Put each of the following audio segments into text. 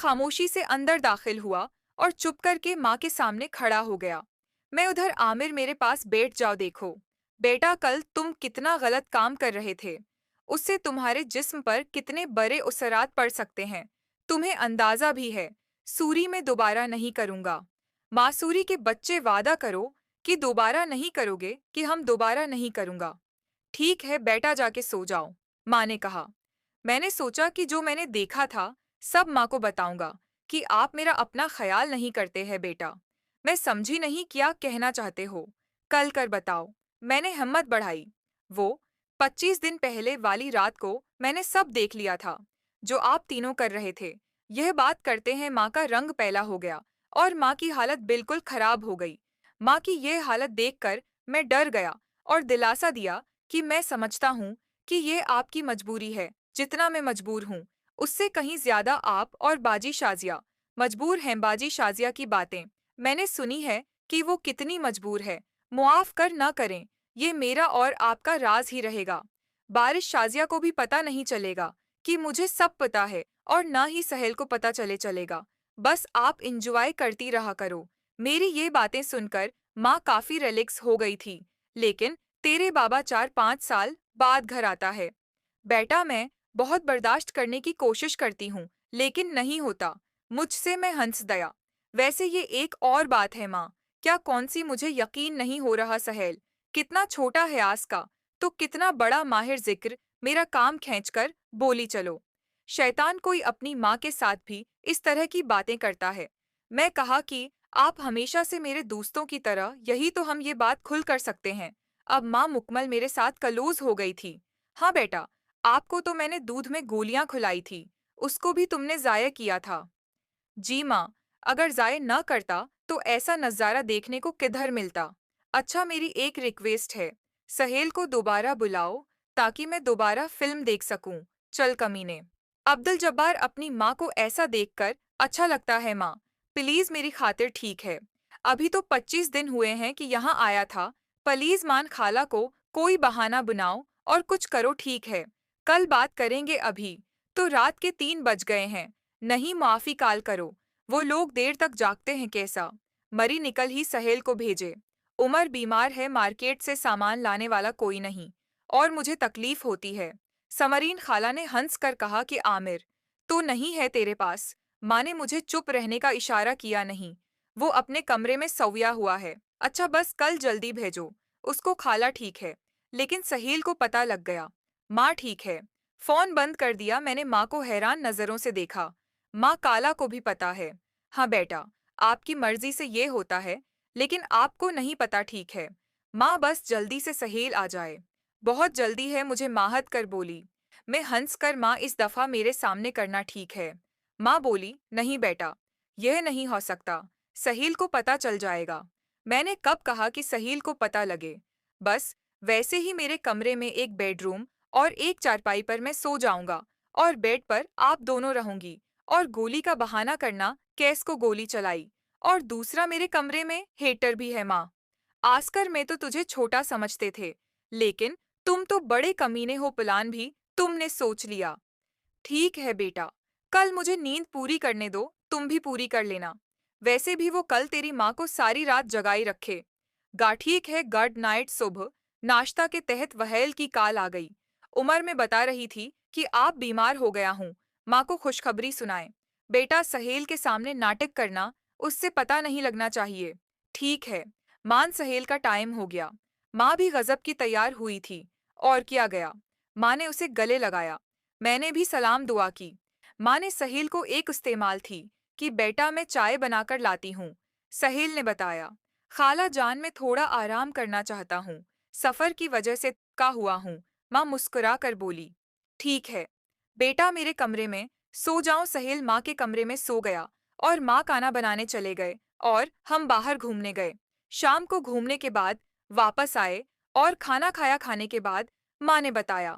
खामोशी से अंदर दाखिल हुआ और चुप करके माँ के सामने खड़ा हो गया। मैं उधर आमिर मेरे पास बैठ जाओ देखो। बेटा कल तुम कितना गलत काम कर रहे थे। उससे तुम्हारे जिस्म पर कितने बड़े असरात पड़ सकते हैं। तुम्हें अंदाजा भी है। सूरी में दोबारा नहीं करूँगा। मासूरी के बच्चे वादा करो कि दोबारा नहीं करोगे कि हम दोबारा नहीं करूँगा। ठीक है बेटा जाके सो जाओ, माँ ने कहा। मैंने सोचा कि जो मैंने देखा था सब माँ को बताऊंगा कि आप मेरा अपना ख्याल नहीं करते हैं बेटा। मैं समझी नहीं क्या कहना चाहते हो। कल कर बताओ। मैंने हिम्मत बढ़ाई। वो 25 दिन पहले वाली रात को मैंने सब देख लिया था जो आप तीनों कर रहे थे। यह बात करते हैं माँ का रंग पीला हो गया और माँ की हालत बिल्कुल खराब हो गई। माँ की यह हालत देखकर मैं डर गया और दिलासा दिया कि मैं समझता हूँ कि ये आपकी मजबूरी है। जितना मैं मजबूर हूँ उससे कहीं ज्यादा आप और बाजी शाजिया मजबूर हैं। बाजी शाजिया की बातें मैंने सुनी है कि वो कितनी मजबूर है। मुआफ कर ना करें। ये मेरा और आपका राज ही रहेगा। बारिश शाजिया को भी पता नहीं चलेगा कि मुझे सब पता है और ना ही सहेल को पता चलेगा। बस आप इंजॉय करती रहा करो। मेरी ये बातें सुनकर माँ काफी रिलैक्स हो गई थी। लेकिन तेरे बाबा 4-5 साल बाद घर आता है। बेटा मैं बहुत बर्दाश्त करने की कोशिश करती हूँ लेकिन नहीं होता मुझसे। मैं हंस दया। वैसे ये एक और बात है माँ। क्या कौन सी मुझे यकीन नहीं हो रहा सहेल। कितना छोटा है आस का तो कितना बड़ा माहिर जिक्र। मेरा काम खींचकर बोली चलो। शैतान कोई अपनी माँ के साथ भी इस तरह की बातें करता है। मैं कहा कि आप हमेशा से मेरे दोस्तों की तरह यही तो हम ये बात खुल कर सकते हैं। अब माँ मुकम्मल मेरे साथ कलूज हो गई थी। हाँ बेटा, आपको तो मैंने दूध में गोलियां खिलाई थी। उसको भी तुमने जाया किया था। जी माँ, अगर जाया न करता तो ऐसा नज़ारा देखने को किधर मिलता। अच्छा मेरी एक रिक्वेस्ट है। सहेल को दोबारा बुलाओ ताकि मैं दोबारा फिल्म देख सकूं। चल कमीने। अब्दुल जब्बार अपनी माँ को ऐसा देखकर अच्छा लगता है माँ। प्लीज मेरी खातिर ठीक है। अभी तो 25 दिन हुए हैं कि यहाँ आया था। प्लीज मान खाला को कोई बहाना बनाओ और कुछ करो ठीक है। कल बात करेंगे अभी। तो रात के 3 बज गए हैं। नहीं माफी काल करो। वो लोग देर तक जागते हैं कैसा। मरी निकल ही सहेल को भेजे। उमर बीमार है मार्केट से सामान लाने वाला कोई नहीं। और मुझे तकलीफ होती है। समरीन खाला ने हंस कर कहा कि आमिर तो नहीं है तेरे पास। माँ ने मुझे चुप रहने का इशारा किया नहीं। वो अपने कमरे में सोया हुआ है। अच्छा बस कल जल्दी भेजो। उसको खाला ठीक है। लेकिन सहील को पता लग गया। माँ ठीक है। फोन बंद कर दिया। मैंने माँ को हैरान नजरों से देखा। माँ काला को भी पता है। हाँ बेटा, आपकी मर्जी से ये होता है लेकिन आपको नहीं पता ठीक है। माँ बस जल्दी से सहेल आ जाए। बहुत जल्दी है मुझे माहत कर बोली। मैं हंस कर माँ इस दफा मेरे सामने करना ठीक है। माँ बोली नहीं बेटा, यह नहीं हो सकता। सहील को पता चल जाएगा। मैंने कब कहा कि सहील को पता लगे। बस वैसे ही मेरे कमरे में एक बेडरूम और एक चारपाई पर मैं सो जाऊंगा और बेड पर आप दोनों रहूंगी। और गोली का बहाना करना कैस को गोली चलाई। और दूसरा मेरे कमरे में हेटर भी है माँ। आस्कर में तो तुझे छोटा समझते थे लेकिन तुम तो बड़े कमीने हो। प्लान भी तुमने सोच लिया। ठीक है बेटा, कल मुझे नींद पूरी करने दो। तुम भी पूरी कर लेना। वैसे भी वो कल तेरी माँ को सारी रात जगाई रखे। गा ठीक है गुड नाइट। सुबह नाश्ता के तहत वहेल की कॉल आ गई। उमर में बता रही थी कि आप बीमार हो गया हूँ। माँ को खुशखबरी सुनाए। बेटा सहेल के सामने नाटक करना उससे पता नहीं लगना चाहिए। ठीक है। मान सहेल का टाइम हो गया। माँ भी गजब की तैयार हुई थी। और किया गया। माँ ने उसे गले लगाया। मैंने भी सलाम दुआ की। माँ ने सहेल को एक इस्तेमाल थी कि बेटा मैं चाय बनाकर लाती हूँ। सहेल ने बताया। खाला जान मैं थोड़ा आराम करना चाहता हूँ। सफर की वजह से थका हुआ हूँ। माँ मुस्कुरा कर बोली। ठीक है बेटा मेरे कमरे में सो जाओ। सहेल माँ के कमरे में सो गया और माँ खाना बनाने चले गए और हम बाहर घूमने गए। शाम को घूमने के बाद वापस आए और खाना खाया। खाने के बाद माँ ने बताया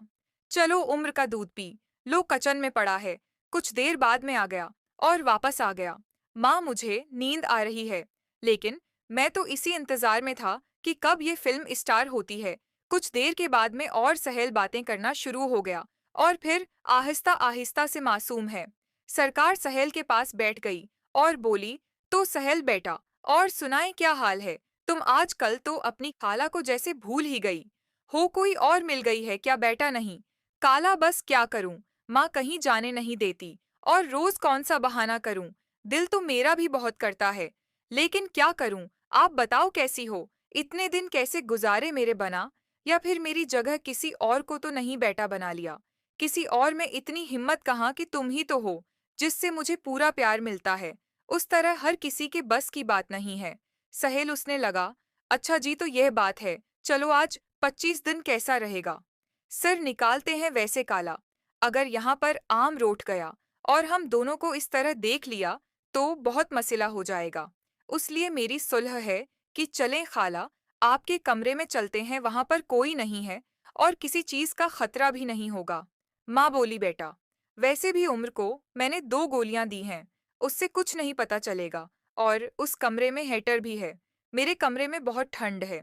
चलो उम्र का दूध पी लो किचन में पड़ा है। कुछ देर बाद में आ गया और वापस आ गया। माँ मुझे नींद आ रही है लेकिन मैं तो इसी इंतजार में था कि कब ये फिल्म स्टार होती है। कुछ देर के बाद में और सहेल बातें करना शुरू हो गया और फिर आहिस्ता आहिस्ता से मासूम है। सरकार सहेल के पास बैठ गई और बोली, तो सहेल बेटा, और सुनाए क्या हाल है? तुम आजकल तो अपनी खाला को जैसे भूल ही गई हो। कोई और मिल गई है क्या? बेटा नहीं। काला, बस क्या करूं, माँ कहीं जाने नहीं देती, और रोज कौन सा बहाना करूं? दिल तो मेरा भी बहुत करता है, लेकिन क्या करूं? आप बताओ कैसी हो? इतने दिन कैसे गुजारे मेरे बना? या फिर मेरी जगह किसी और को तो नहीं बेटा बना लिया? किसी और में इतनी हिम्मत कहाँ कि तुम ही तो हो जिससे मुझे पूरा प्यार मिलता है। उस तरह हर किसी के बस की बात नहीं है। सहेल उसने लगा, अच्छा जी, तो यह बात है। चलो आज 25 दिन कैसा रहेगा? सिर निकालते हैं वैसे काला। अगर यहाँ पर आम रोट गया और हम दोनों को इस तरह देख लिया तो बहुत मसला हो जाएगा। उसलिए मेरी सुलह है कि चलें खाला, आपके कमरे में चलते हैं, वहां पर कोई नहीं है और किसी चीज का खतरा भी नहीं होगा। माँ बोली, बेटा, वैसे भी उम्र को मैंने 2 गोलियां दी हैं, उससे कुछ नहीं पता चलेगा, और उस कमरे में हीटर भी है। मेरे कमरे में बहुत ठंड है।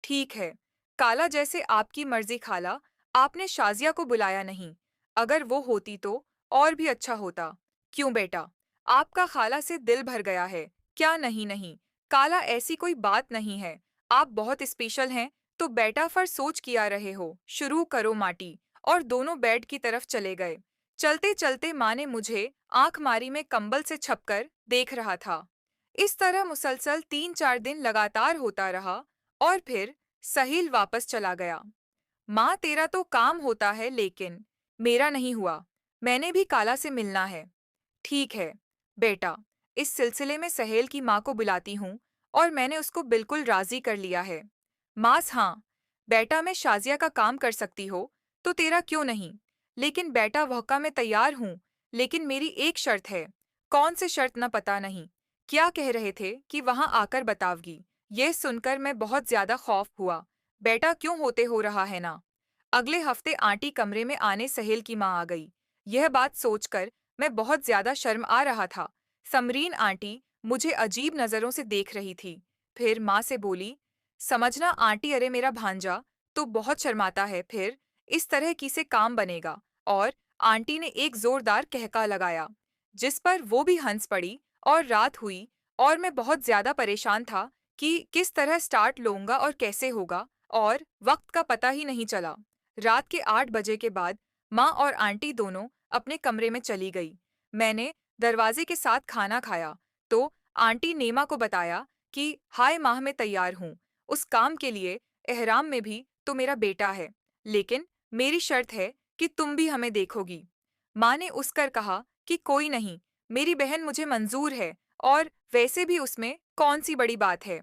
ठीक है काला, जैसे आपकी मर्जी खाला। आपने शाजिया को बुलाया नहीं? अगर वो होती तो और भी अच्छा होता। क्यों बेटा, आपका खाला से दिल भर गया है क्या? नहीं नहीं काला, ऐसी कोई बात नहीं है। आप बहुत स्पेशल हैं, तो बेटा फर सोच किया रहे हो, शुरू करो माटी। और दोनों बेड की तरफ चले गए। चलते चलते माँ ने मुझे आंख मारी में कंबल से छपकर देख रहा था। इस तरह मुसलसल 3-4 दिन लगातार होता रहा, और फिर सहील वापस चला गया। माँ, तेरा तो काम होता है, लेकिन मेरा नहीं हुआ। मैंने भी काला से मिलना है। ठीक है बेटा, इस सिलसिले में सहेल की माँ को बुलाती हूँ, और मैंने उसको बिल्कुल राजी कर लिया है। मास, हाँ बेटा, मैं शाजिया का काम कर सकती हो तो तेरा क्यों नहीं? लेकिन बेटा, वहका मैं तैयार हूँ, लेकिन मेरी एक शर्त है। कौन सी शर्त? न पता नहीं। क्या कह रहे थे कि वहां आकर बतावगी? ये सुनकर मैं बहुत ज्यादा खौफ हुआ। बेटा, क्यों होते हो रहा है ना? अगले हफ्ते आंटी कमरे में आने सहेल की माँ आ गई। यह बात सोचकर मैं बहुत ज्यादा शर्म आ रहा था। समरीन आंटी मुझे अजीब नजरों से देख रही थी। फिर माँ से बोली, समझना आंटी, अरे मेरा भांजा तो बहुत शर्माता है, फिर इस तरह की से काम बनेगा। और आंटी ने एक जोरदार कहका लगाया, जिस पर वो भी हंस पड़ी, और रात हुई, और मैं बहुत ज्यादा परेशान था कि किस तरह स्टार्ट लूंगा और कैसे होगा, और वक्त का पता ही नहीं चला। रात के 8 बजे के बाद माँ और आंटी दोनों अपने कमरे में चली गई। मैंने दरवाजे के साथ खाना खाया तो आंटी नेमा को बताया कि हाय माह, मैं तैयार हूँ उस काम के लिए। एहराम में भी तो मेरा बेटा है, लेकिन मेरी शर्त है कि तुम भी हमें देखोगी। माँ ने उसकर कहा कि कोई नहीं, मेरी बहन मुझे मंजूर है, और वैसे भी उसमें कौन सी बड़ी बात है।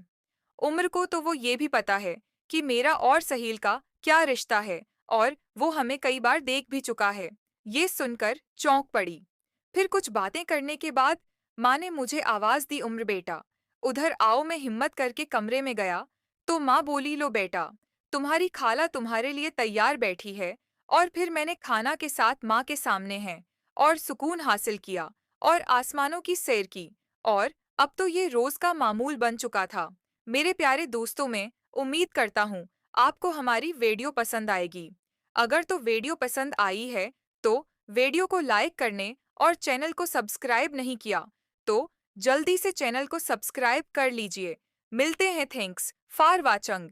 उम्र को तो वो ये भी पता है कि मेरा और सहील का क्या रिश्ता है, और वो हमें कई बार देख भी चुका है। ये सुनकर चौंक पड़ी। फिर कुछ बातें करने के बाद माँ ने मुझे आवाज दी, उम्र बेटा, उधर आओ। मैं हिम्मत करके कमरे में गया तो माँ बोली, लो बेटा, तुम्हारी खाला तुम्हारे लिए तैयार बैठी है। और फिर मैंने खाना के साथ माँ के सामने है और सुकून हासिल किया और आसमानों की सैर की। और अब तो ये रोज का मामूल बन चुका था। मेरे प्यारे दोस्तों, में उम्मीद करता हूँ आपको हमारी वीडियो पसंद आएगी। अगर तो वीडियो पसंद आई है तो वीडियो को लाइक करने, और चैनल को सब्सक्राइब नहीं किया तो जल्दी से चैनल को सब्सक्राइब कर लीजिए। मिलते हैं, थैंक्स फॉर वाचिंग।